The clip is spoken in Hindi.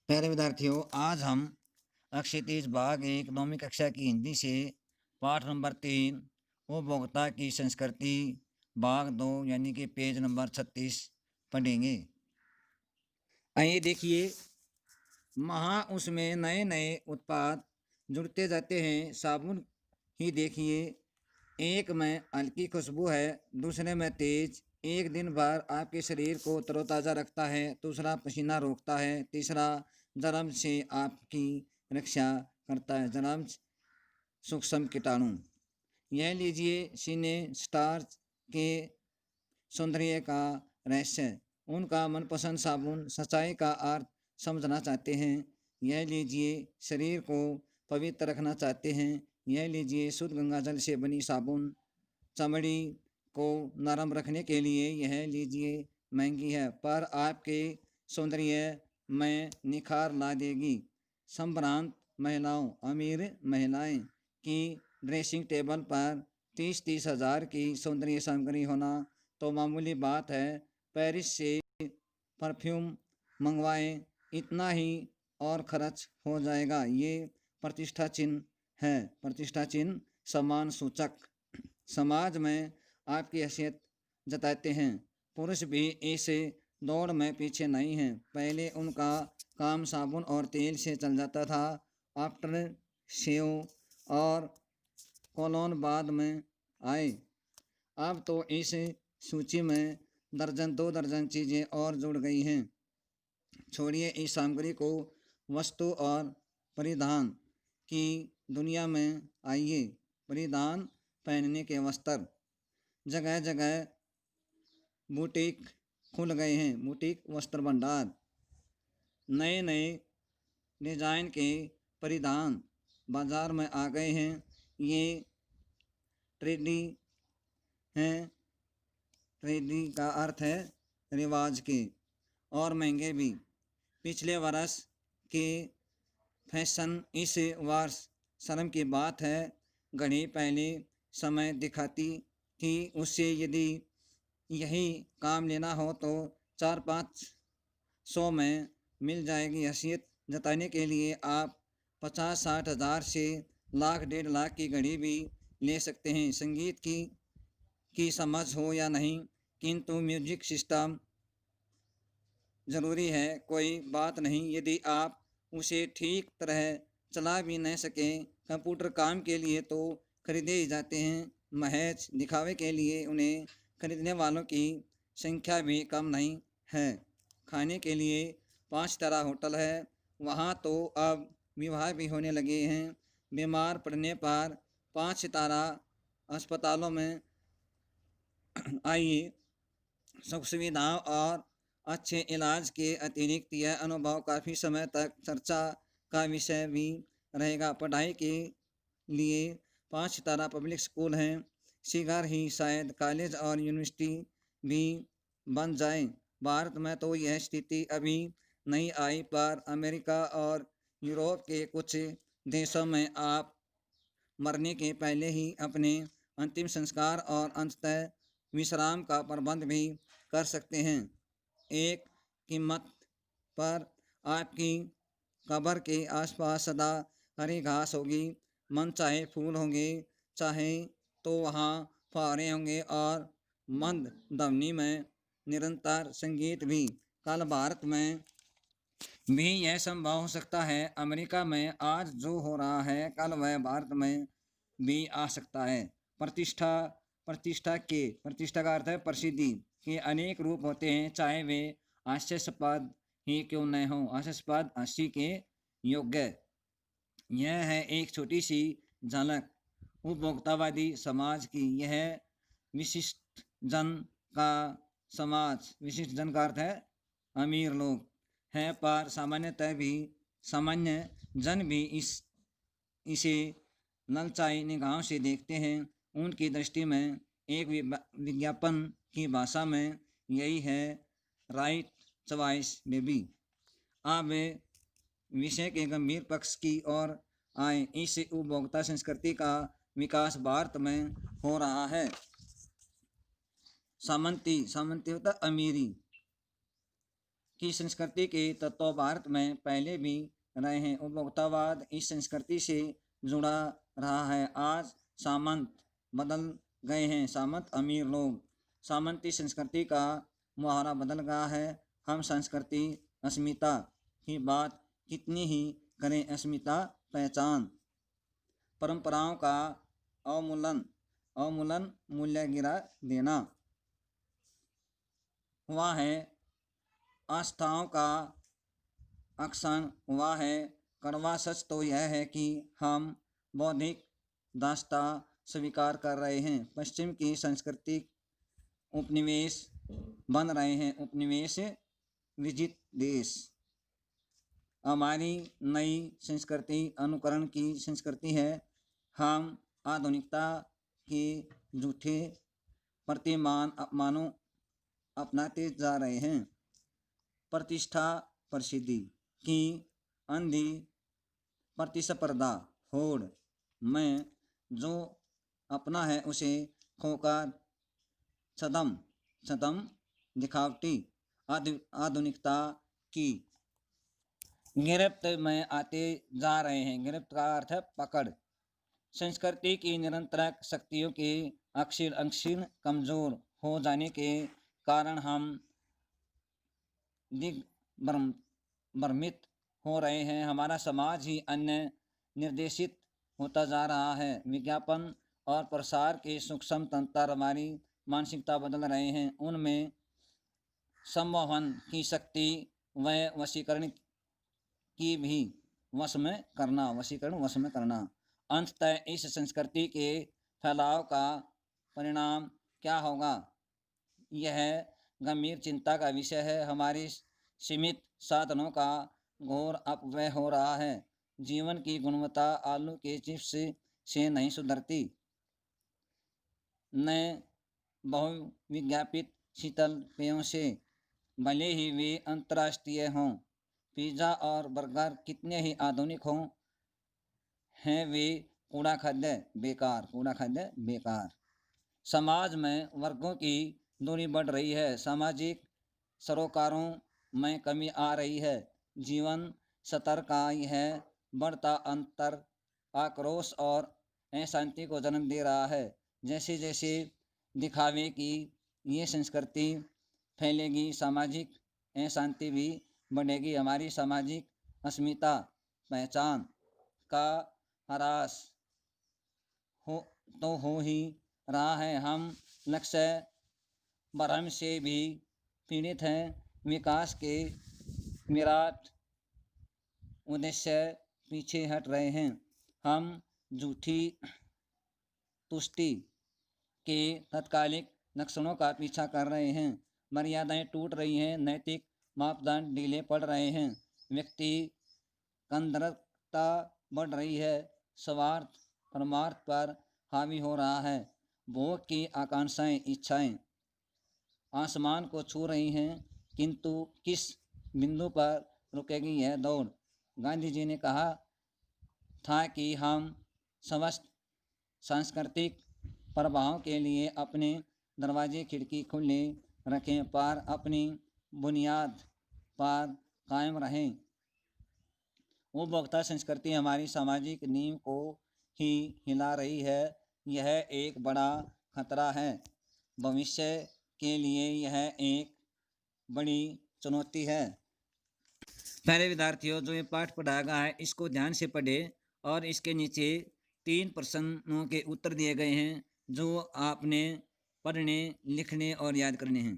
प्यारे विद्यार्थियों, आज हम अक्षितिज भाग 1 नौवीं कक्षा की हिंदी से पाठ नंबर 3 उपभोक्ता की संस्कृति भाग 2 यानी कि पेज नंबर 36 पढ़ेंगे। आइए देखिए, उसमें नए नए उत्पाद जुड़ते जाते हैं। साबुन ही देखिए, एक में हल्की खुशबू है, दूसरे में तेज। एक दिन भर आपके शरीर को तरोताज़ा रखता है, दूसरा पसीना रोकता है, तीसरा जर्म से आपकी रक्षा करता है, जर्म सूक्ष्म कीटाणु। यह लीजिए, सीने स्टार्च के सौंदर्य का रहस्य। उनका मनपसंद साबुन सच्चाई का अर्थ समझना चाहते हैं। यह लीजिए, शरीर को पवित्र रखना चाहते हैं। यह लीजिए, शुद्ध गंगा जल से बनी साबुन चमड़ी को नरम रखने के लिए। यह लीजिए, महंगी है पर आपके सौंदर्य में निखार ला देगी। संभ्रांत महिलाओं, अमीर महिलाएं की ड्रेसिंग टेबल पर 30-30 हज़ार की सौंदर्य सामग्री होना तो मामूली बात है। पेरिस से परफ्यूम मंगवाएं, इतना ही और खर्च हो जाएगा। ये प्रतिष्ठा चिन्ह है, प्रतिष्ठा चिन्ह सम्मान सूचक। समाज में आपकी हैसियत जताते हैं। पुरुष भी इस दौड़ में पीछे नहीं हैं। पहले उनका काम साबुन और तेल से चल जाता था, आफ्टर शेव और कोलोन बाद में आए। अब तो इस सूची में दर्जन 2 दर्जन चीज़ें और जुड़ गई हैं। छोड़िए इस सामग्री को, वस्तु और परिधान की दुनिया में आइए। परिधान पहनने के वस्त्र, जगह जगह बुटीक खुल गए हैं, बुटीक वस्त्र भंडार। नए नए डिजाइन के परिधान बाजार में आ गए हैं। ये ट्रेंडी हैं, ट्रेंडी का अर्थ है रिवाज के, और महंगे भी। पिछले वर्ष के फैशन इस वर्ष शर्म की बात है। घड़ी पहले समय दिखाती थी, उससे यदि यही काम लेना हो तो 4-5 सौ में मिल जाएगी। हैसियत जताने के लिए आप 50-60 हज़ार से लाख 1.5 लाख की घड़ी भी ले सकते हैं। संगीत की समझ हो या नहीं, किंतु म्यूजिक सिस्टम ज़रूरी है, कोई बात नहीं यदि आप उसे ठीक तरह चला भी नहीं सकें। कंप्यूटर काम के लिए तो खरीदे ही जाते हैं, महज दिखावे के लिए उन्हें खरीदने वालों की संख्या भी कम नहीं है। खाने के लिए 5 सितारा होटल है, वहाँ तो अब विवाह भी होने लगे हैं। बीमार पड़ने पर 5 सितारा अस्पतालों में आइए। सुख सुविधाओं और अच्छे इलाज के अतिरिक्त यह अनुभव काफ़ी समय तक चर्चा का विषय भी रहेगा। पढ़ाई के लिए 5 सितारा पब्लिक स्कूल हैं, शीघ्र ही शायद कॉलेज और यूनिवर्सिटी भी बन जाए। भारत में तो यह स्थिति अभी नहीं आई, पर अमेरिका और यूरोप के कुछ देशों में आप मरने के पहले ही अपने अंतिम संस्कार और अंततः विश्राम का प्रबंध भी कर सकते हैं। एक कीमत पर आपकी कब्र के आसपास सदा हरी घास होगी, मन चाहे फूल होंगे, चाहे तो वहाँ फुहारे होंगे और मंद ध्वनि में निरंतर संगीत भी। कल भारत में भी यह संभव हो सकता है। अमेरिका में आज जो हो रहा है, कल वह भारत में भी आ सकता है। प्रतिष्ठा, प्रतिष्ठा का अर्थ है प्रसिद्धि के अनेक रूप होते हैं, चाहे वे हास्यास्पद ही क्यों न हो, हास्यास्पद हंसी के योग्य। यह है एक छोटी सी झलक उपभोक्तावादी समाज की। यह विशिष्ट जन का समाज, विशिष्ट जन का अर्थ है अमीर लोग है, पर सामान्य जन भी इसे ललचाई निगाहों से देखते हैं। उनकी दृष्टि में एक विज्ञापन की भाषा में यही है, राइट चॉइस बेबी। अब विषय के गंभीर पक्ष की ओर आए। इस उपभोक्ता संस्कृति का विकास भारत में हो रहा है। सामंती होता अमीरी की संस्कृति के तत्व भारत में पहले भी रहे हैं। उपभोक्तावाद इस संस्कृति से जुड़ा रहा है। आज सामंत बदल गए हैं, सामंत अमीर लोग। सामंती संस्कृति का मुहावरा बदल गया है। हम संस्कृति अस्मिता की बात कितनी ही करें, अस्मिता पहचान परंपराओं का अवमूलन मूल्य गिरा देना हुआ है। आस्थाओं का अक्षण हुआ है। कड़वा सच तो यह है कि हम बौद्धिक दास्ता स्वीकार कर रहे हैं। पश्चिम की सांस्कृतिक उपनिवेश बन रहे हैं, उपनिवेश विजित देश। हमारी नई संस्कृति अनुकरण की संस्कृति है। हम आधुनिकता के झूठे अपमानों अपनाते जा रहे हैं। प्रतिष्ठा प्रसिद्धि की अंधी प्रतिस्पर्धा होड़ में जो अपना है उसे खोकर छदम दिखावटी आधुनिकता की गिरफ्त में आते जा रहे हैं। गिरफ्त का अर्थ है पकड़। संस्कृति की निरंतर शक्तियों के अक्षीण कमजोर हो जाने के कारण हम दिग्भ्रमित हो रहे हैं। हमारा समाज ही अन्य निर्देशित होता जा रहा है। विज्ञापन और प्रसार के सूक्ष्म तंत्र हमारी मानसिकता बदल रहे हैं। उनमें सम्मोहन की शक्ति व वशीकरण की भी वश में करना। अंततः इस संस्कृति के फैलाव का परिणाम क्या होगा, यह गंभीर चिंता का विषय है। हमारे सीमित साधनों का घोर अपव्यय हो रहा है। जीवन की गुणवत्ता आलू के चिप्स से नहीं सुधरती, न बहुविज्ञापित शीतल पेयों से, भले ही वे अंतर्राष्ट्रीय हों। पिज़्ज़ा और बर्गर कितने ही आधुनिक हों, हैं वे कूड़ा खाद्य बेकार। समाज में वर्गों की दूरी बढ़ रही है। सामाजिक सरोकारों में कमी आ रही है। जीवन स्तर का यह बढ़ता अंतर आक्रोश और अशांति को जन्म दे रहा है। जैसे जैसे दिखावे की ये संस्कृति फैलेगी, सामाजिक अशांति भी बढ़ेगी। हमारी सामाजिक अस्मिता पहचान का ह्रास हो ही रहा है। हम लक्ष्य भ्रम से भी पीड़ित हैं। विकास के विराट उद्देश्य पीछे हट रहे हैं। हम झूठी तुष्टि के तात्कालिक लक्षणों का पीछा कर रहे हैं। मर्यादाएं टूट रही हैं, नैतिक मापदंड ढीले पड़ रहे हैं। व्यक्ति केंद्रितता बढ़ रही है, स्वार्थ परमार्थ पर हावी हो रहा है। भोग की आकांक्षाएं, इच्छाएं आसमान को छू रही हैं, किंतु किस बिंदु पर रुकेगी यह दौड़। गांधी जी ने कहा था कि हम समस्त सांस्कृतिक प्रभावों के लिए अपने दरवाजे खिड़की खुले रखें, पर अपनी बुनियाद पर कायम रहें। उपभोक्ता संस्कृति हमारी सामाजिक नींव को ही हिला रही है। यह एक बड़ा खतरा है। भविष्य के लिए यह एक बड़ी चुनौती है। प्यारे विद्यार्थियों, जो ये पाठ पढ़ाया गया है इसको ध्यान से पढ़ें और इसके नीचे 3 प्रश्नों के उत्तर दिए गए हैं जो आपने पढ़ने, लिखने और याद करने हैं।